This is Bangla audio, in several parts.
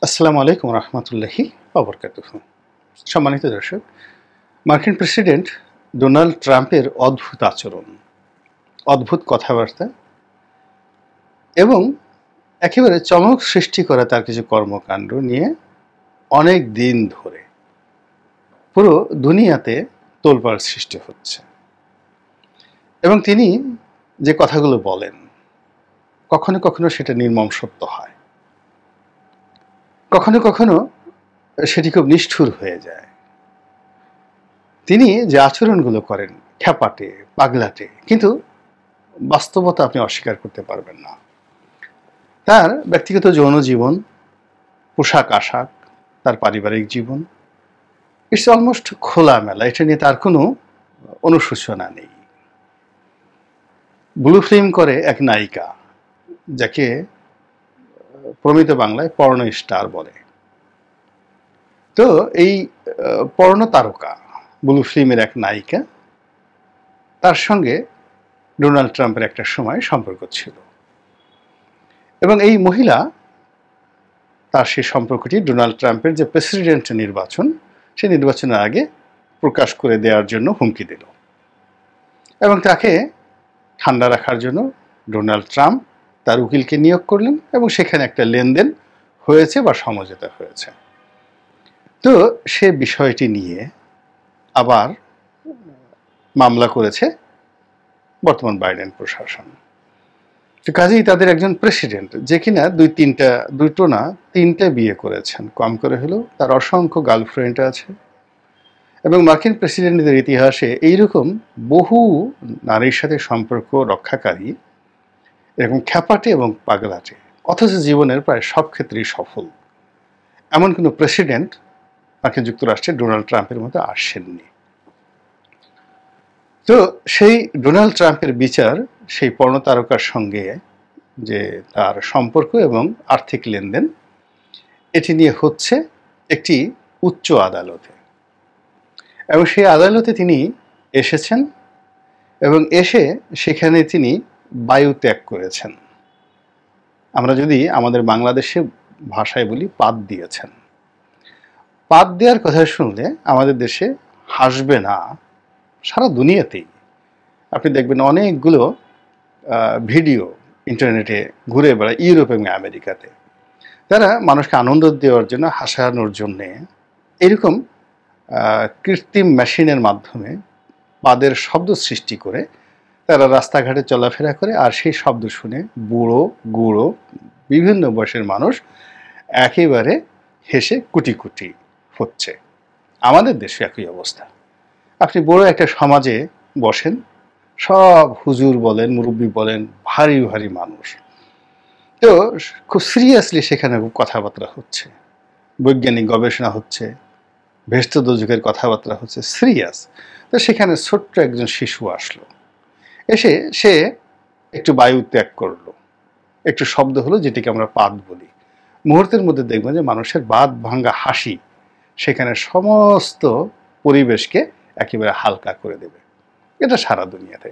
আসসালামু আলাইকুম রহমতুল্লাহি ওবরকাতুহু। সম্মানিত দর্শক, মার্কিন প্রেসিডেন্ট ডোনাল্ড ট্রাম্পের অদ্ভুত আচরণ, অদ্ভুত কথাবার্তা এবং একেবারে চমক সৃষ্টি করা তার কিছু কর্মকাণ্ড নিয়ে অনেক দিন ধরে পুরো দুনিয়াতে তোলপাড় সৃষ্টি হচ্ছে। এবং তিনি যে কথাগুলো বলেন, কখনো কখনো সেটা নির্মম সত্য হয়, কখনো কখনো সেটি খুব নিষ্ঠুর হয়ে যায়। তিনি যে আচরণগুলো করেন খ্যাপাটে, পাগলাটে, কিন্তু বাস্তবতা আপনি অস্বীকার করতে পারবেন না। তার ব্যক্তিগত যৌন জীবন, পোশাক আশাক, তার পারিবারিক জীবন, ইটস অলমোস্ট খোলামেলা। এটা নিয়ে তার কোনো অনুশোচনা নেই। ব্লু ফিল্ম করে এক নায়িকা, যাকে প্রমিত বাংলায় পর্ণ স্টার বলে। তো এই পর্ণ তারকা ব্লু ফিল্মের এক নায়িকা, তার সঙ্গে ডোনাল্ড ট্রাম্পের একটা সময় সম্পর্ক ছিল এবং এই মহিলা তার সেই সম্পর্কটি ডোনাল্ড ট্রাম্পের যে প্রেসিডেন্ট নির্বাচন, সেই নির্বাচনের আগে প্রকাশ করে দেওয়ার জন্য হুমকি দিল এবং তাকে ঠান্ডা রাখার জন্য ডোনাল্ড ট্রাম্প তার উকিলকে নিয়োগ করলেন এবং সেখানে একটা লেনদেন হয়েছে বা সমঝোতা হয়েছে। তো সে বিষয়টি নিয়ে আবার মামলা করেছে বর্তমান বাইডেন প্রশাসন। তো কাজেই তাদের একজন প্রেসিডেন্ট, যে কিনা দুটো না তিনটে বিয়ে করেছেন, কম করে হলেও তার অসংখ্য গার্লফ্রেন্ড আছে এবং মার্কিন প্রেসিডেন্টদের ইতিহাসে এইরকম বহু নারীর সাথে সম্পর্ক রক্ষাকারী, এরকম খ্যাপাটে এবং পাগলাটে, অথচ জীবনের প্রায় সব ক্ষেত্রেই সফল, এমন কোনো প্রেসিডেন্ট মার্কিন যুক্তরাষ্ট্রে ডোনাল্ড ট্রাম্পের মতো আসেননি। তো সেই ডোনাল্ড ট্রাম্পের বিচার সেই পর্ণ তারকার সঙ্গে যে তার সম্পর্ক এবং আর্থিক লেনদেন, এটি নিয়ে হচ্ছে একটি উচ্চ আদালতে এবং সেই আদালতে তিনি এসেছেন এবং এসে সেখানে তিনি বায়ু ত্যাগ করেছেন। আমরা যদি আমাদের বাংলাদেশে ভাষায় বলি, পাত দিয়েছেন। পাত দেওয়ার কথা শুনলে আমাদের দেশে হাসবে না, সারা দুনিয়াতেই আপনি দেখবেন অনেকগুলো ভিডিও ইন্টারনেটে ঘুরে বেড়ায়, ইউরোপ এবং আমেরিকাতে। তারা মানুষকে আনন্দ দেওয়ার জন্য, হাসানোর জন্যে এরকম কৃত্রিম মেশিনের মাধ্যমে পাদের শব্দ সৃষ্টি করে তারা রাস্তাঘাটে চলাফেরা করে, আর সেই শব্দ শুনে বুড়ো গুঁড়ো বিভিন্ন বয়সের মানুষ একেবারে হেসে কুটি কুটি হচ্ছে। আমাদের দেশে একই অবস্থা। আপনি বড় একটা সমাজে বসেন, সব হুজুর বলেন, মুরব্বী বলেন, ভারী ভারী মানুষ। তো খুব সিরিয়াসলি সেখানে কথাবার্তা হচ্ছে, বৈজ্ঞানিক গবেষণা হচ্ছে, ভেস্ত দোজকের কথাবার্তা হচ্ছে, সিরিয়াস। তো সেখানে ছোট্ট একজন শিশু আসলো, এসে সে একটু বায়ু ত্যাগ করলো, একটু শব্দ হলো, যেটিকে আমরা পাত বলি। মুহূর্তের মধ্যে দেখবেন যে মানুষের বাদ ভাঙ্গা হাসি সেখানে সমস্ত পরিবেশকে একেবারে হালকা করে দেবে। এটা সারা দুনিয়াতে।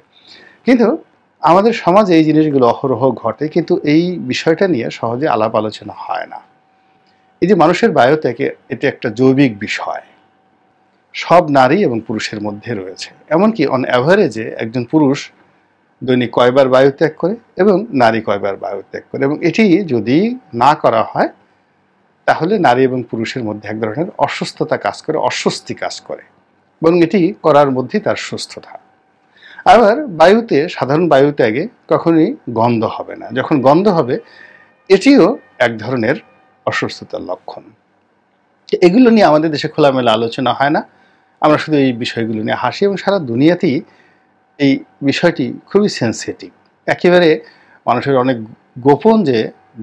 কিন্তু আমাদের সমাজে এই জিনিসগুলো অহরহ ঘটে, কিন্তু এই বিষয়টা নিয়ে সহজে আলাপ আলোচনা হয় না। এই যে মানুষের বায়ুত্যাগে, এটা একটা জৈবিক বিষয়, সব নারী এবং পুরুষের মধ্যে রয়েছে। এমনকি অন অ্যাভারেজে একজন পুরুষ দৈনিক কয়বার বায়ুত্যাগ করে এবং নারী কয়বার বায়ুত্যাগ করে, এবং এটি যদি না করা হয় তাহলে নারী এবং পুরুষের মধ্যে এক ধরনের অসুস্থতা কাজ করে, অস্বস্তি কাজ করে, এবং এটি করার মধ্যেই তার সুস্থতা। আবার বায়ুতে, সাধারণ বায়ুত্যাগে কখনোই গন্ধ হবে না। যখন গন্ধ হবে, এটিও এক ধরনের অসুস্থতার লক্ষণ। এগুলো নিয়ে আমাদের দেশে খোলামেলা আলোচনা হয় না। আমরা শুধু এই বিষয়গুলো নিয়ে হাসি, এবং সারা দুনিয়াতেই এই বিষয়টি খুবই সেন্সিটিভ। একেবারে মানুষের অনেক গোপন যে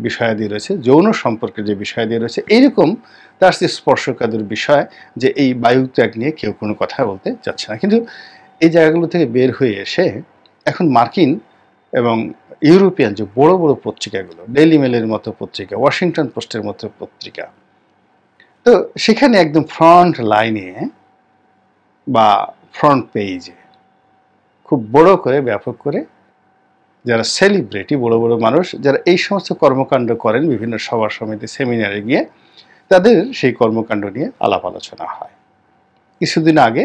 বিষয়াদি রয়েছে, যৌন সম্পর্কের যে বিষয়াদি রয়েছে, এইরকম তার যে স্পর্শকাতর বিষয়, যে এই বায়ুত্যাগ নিয়ে কেউ কোনো কথা বলতে যাচ্ছে না। কিন্তু এই জায়গাগুলো থেকে বের হয়ে এসে এখন মার্কিন এবং ইউরোপিয়ান যে বড় বড় পত্রিকাগুলো, ডেইলি মেলের মতো পত্রিকা, ওয়াশিংটন পোস্টের মতো পত্রিকা, তো সেখানে একদম ফ্রন্ট লাইনে বা ফ্রন্ট পেজে খুব বড় করে, ব্যাপক করে, যারা সেলিব্রিটি, বড় বড় মানুষ, যারা এই সমস্ত কর্মকাণ্ড করেন বিভিন্ন সভা সমিতি, সেমিনারে গিয়ে, তাদের সেই কর্মকাণ্ড নিয়ে আলাপ আলোচনা হয়। কিছুদিন আগে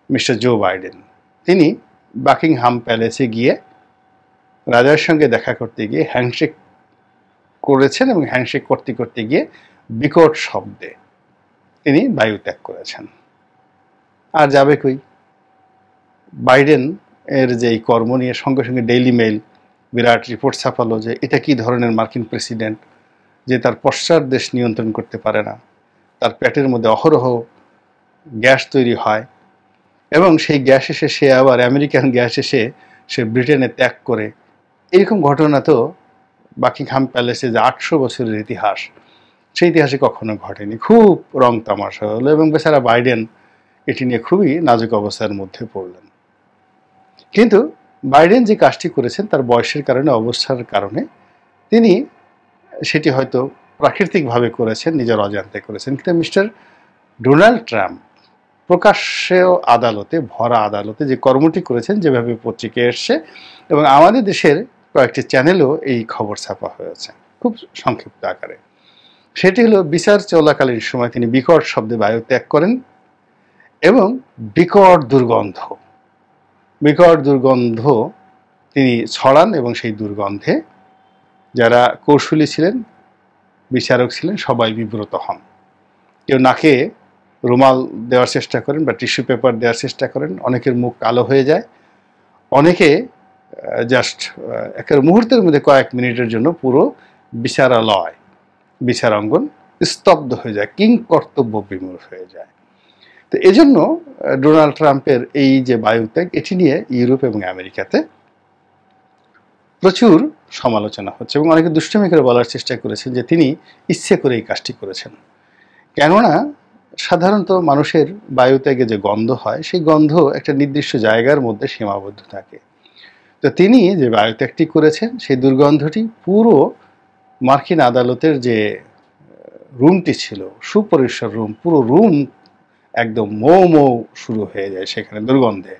মিস্টার জো বাইডেন তিনি বাকিংহাম প্যালেসে গিয়ে রাজার সঙ্গে দেখা করতে গিয়ে হ্যান্ডশেক করেছেন এবং হ্যান্ডশেক করতে করতে গিয়ে বিকট শব্দে তিনি বায়ু ত্যাগ করেছেন। আর যাবে কই? বাইডেন এর যে এই কর্ম নিয়ে সঙ্গে সঙ্গে ডেইলি মেইল বিরাট রিপোর্ট ছাপালো যে এটা কি ধরনের মার্কিন প্রেসিডেন্ট যে তার পশ্চাৎ দেশ নিয়ন্ত্রণ করতে পারে না, তার পেটের মধ্যে অহরহ গ্যাস তৈরি হয় এবং সেই গ্যাস এসে সে আবার আমেরিকান গ্যাস এসে সে ব্রিটেনে ত্যাগ করে। এরকম ঘটনা তো বাকিংহাম প্যালেসে যে 800 বছরের ইতিহাস, সেই ইতিহাসে কখনো ঘটেনি। খুব রং তামাশা হলো এবং বেচারা বাইডেন এটি নিয়ে খুবই নাজুক অবস্থার মধ্যে পড়লেন। কিন্তু বাইডেন যে কাজটি করেছেন তার বয়সের কারণে, অবস্থার কারণে তিনি সেটি হয়তো প্রাকৃতিকভাবে করেছেন, নিজের অজান্তে করেছেন। কিন্তু মিস্টার ডোনাল্ড ট্রাম্প প্রকাশ্যেও আদালতে, ভরা আদালতে যে কর্মটি করেছেন, যেভাবে পত্রিকায় এসছে এবং আমাদের দেশের কয়েকটি চ্যানেলও এই খবর ছাপা হয়েছে খুব সংক্ষিপ্ত আকারে, সেটি হলো বিচার চলাকালীন সময় তিনি বিকট শব্দে বায়ু ত্যাগ করেন এবং বিকট দুর্গন্ধ তিনি ছড়ান এবং সেই দুর্গন্ধে যারা কৌশলী ছিলেন, বিচারক ছিলেন, সবাই বিব্রত হন। কেউ নাকে রুমাল দেওয়ার চেষ্টা করেন বা টিস্যু পেপার দেওয়ার চেষ্টা করেন, অনেকের মুখ কালো হয়ে যায়, অনেকে জাস্ট একের মুহূর্তের মধ্যে কয়েক মিনিটের জন্য পুরো বিচারালয়, বিচারাঙ্গন স্তব্ধ হয়ে যায়, কিংকর্তব্য বিমূঢ় হয়ে যায়। তো এজন্য ডোনাল্ড ট্রাম্পের এই যে বায়ুত্যাগ, এটি নিয়ে ইউরোপ এবং আমেরিকাতে প্রচুর সমালোচনা হচ্ছে এবং অনেকে দুষ্টুমি করে বলার চেষ্টা করেছেন যে তিনি ইচ্ছে করে এই কাজটি করেছেন। কেননা সাধারণত মানুষের বায়ুত্যাগে যে গন্ধ হয়, সেই গন্ধ একটা নির্দিষ্ট জায়গার মধ্যে সীমাবদ্ধ থাকে। তো তিনি যে বায়ুত্যাগটি করেছেন, সেই দুর্গন্ধটি পুরো মার্কিন আদালতের যে রুমটি ছিল, সুপরিসর রুম, পুরো রুম একদম মৌ শুরু হয়ে যায় সেখানে দুর্গন্ধে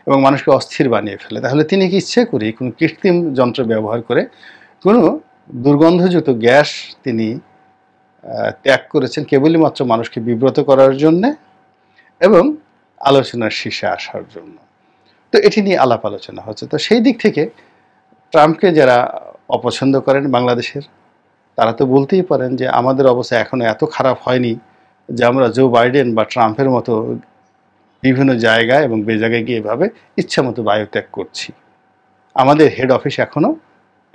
এবং মানুষকে অস্থির বানিয়ে ফেলে। তাহলে তিনি কি ইচ্ছে করে কোনো কৃত্রিম যন্ত্র ব্যবহার করে কোনো দুর্গন্ধযুক্ত গ্যাস তিনি ত্যাগ করেছেন কেবলই মাত্র মানুষকে বিব্রত করার জন্যে এবং আলোচনার শীর্ষে আসার জন্য? তো এটি নিয়ে আলাপ আলোচনা হচ্ছে। তো সেই দিক থেকে ট্রাম্পকে যারা অপছন্দ করেন বাংলাদেশের, তারা তো বলতেই পারেন যে আমাদের অবস্থা এখনো এত খারাপ হয়নি যে আমরা জো বাইডেন বা ট্রাম্পের মতো বিভিন্ন জায়গায় এবং বেজায়গায় গিয়ে এভাবে ইচ্ছা মতো বায়ুত্যাগ করছি। আমাদের হেড অফিস এখনো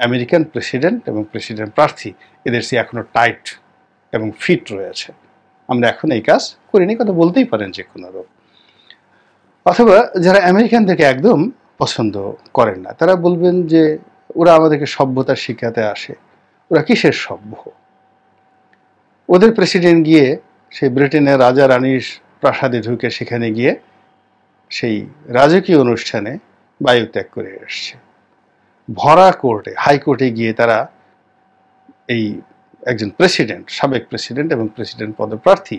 আমেরিকান প্রেসিডেন্ট এবং প্রেসিডেন্ট প্রার্থী এদের সে এখনো টাইট এবং ফিট রয়েছে, আমরা এখন এই কাজ করিনি, কথা বলতেই পারেন যে কোনো লোক। অথবা যারা আমেরিকানদেরকে একদম পছন্দ করেন না, তারা বলবেন যে ওরা আমাদেরকে সভ্যতা শিখাতে আসে। ওরা কিসের সভ্য? ওদের প্রেসিডেন্ট গিয়ে সেই ব্রিটেনের রাজা রানীর প্রাসাদে ঢুকে সেখানে গিয়ে সেই রাজকীয় অনুষ্ঠানে বায়ুত্যাগ করে এসছে। ভরা কোর্টে, হাইকোর্টে গিয়ে তারা এই একজন প্রেসিডেন্ট, সাবেক প্রেসিডেন্ট এবং প্রেসিডেন্ট পদপ্রার্থী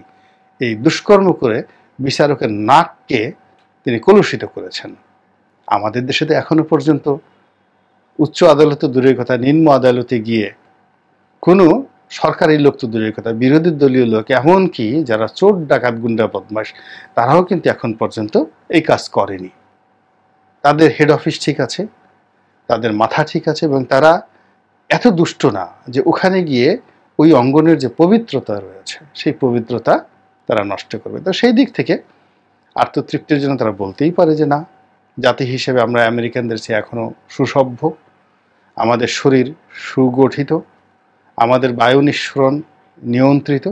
এই দুষ্কর্ম করে বিচারকের নাককে তিনি কলুষিত করেছেন। আমাদের দেশে তো এখনো পর্যন্ত উচ্চ আদালত দূরের কথা, নিম্ন আদালতে গিয়ে কোনো সরকারি লোক তো দূরের কথা, বিরোধী দলীয় লোক, এমনকি যারা চোর ডাকাত গুন্ডা বদমাশ, তারাও কিন্তু এখন পর্যন্ত এই কাজ করেনি। তাদের হেড অফিস ঠিক আছে, তাদের মাথা ঠিক আছে এবং তারা এত দুষ্ট না যে ওখানে গিয়ে ওই অঙ্গনের যে পবিত্রতা রয়েছে সেই পবিত্রতা তারা নষ্ট করবে। তো সেই দিক থেকে আত্মতৃপ্তির জন্য তারা বলতেই পারে যে না, জাতি হিসেবে আমরা আমেরিকানদের চেয়ে এখনো সুসভ্য, আমাদের শরীর সুগঠিত, আমাদের বায়ু নিঃসরণ নিয়ন্ত্রিত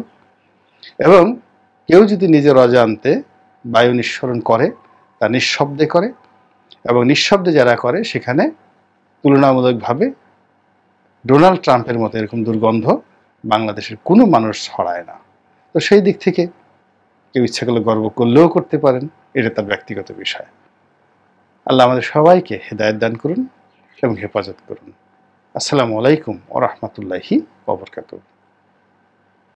এবং কেউ যদি নিজের অজান্তে বায়ু নিঃসরণ করে তা নিঃশব্দে করে এবং নিঃশব্দে যারা করে সেখানে তুলনামূলকভাবে ডোনাল্ড ট্রাম্পের মতো এরকম দুর্গন্ধ বাংলাদেশের কোনো মানুষ ছড়ায় না। তো সেই দিক থেকে কেউ ইচ্ছা করলে গর্ব করলেও করতে পারেন, এটা তার ব্যক্তিগত বিষয়। আল্লাহ আমাদের সবাইকে হেদায়েত দান করুন এবং হেফাজত করুন। আসসালামু আলাইকুম ওয়া রাহমাতুল্লাহি ওয়া বারাকাতুহু।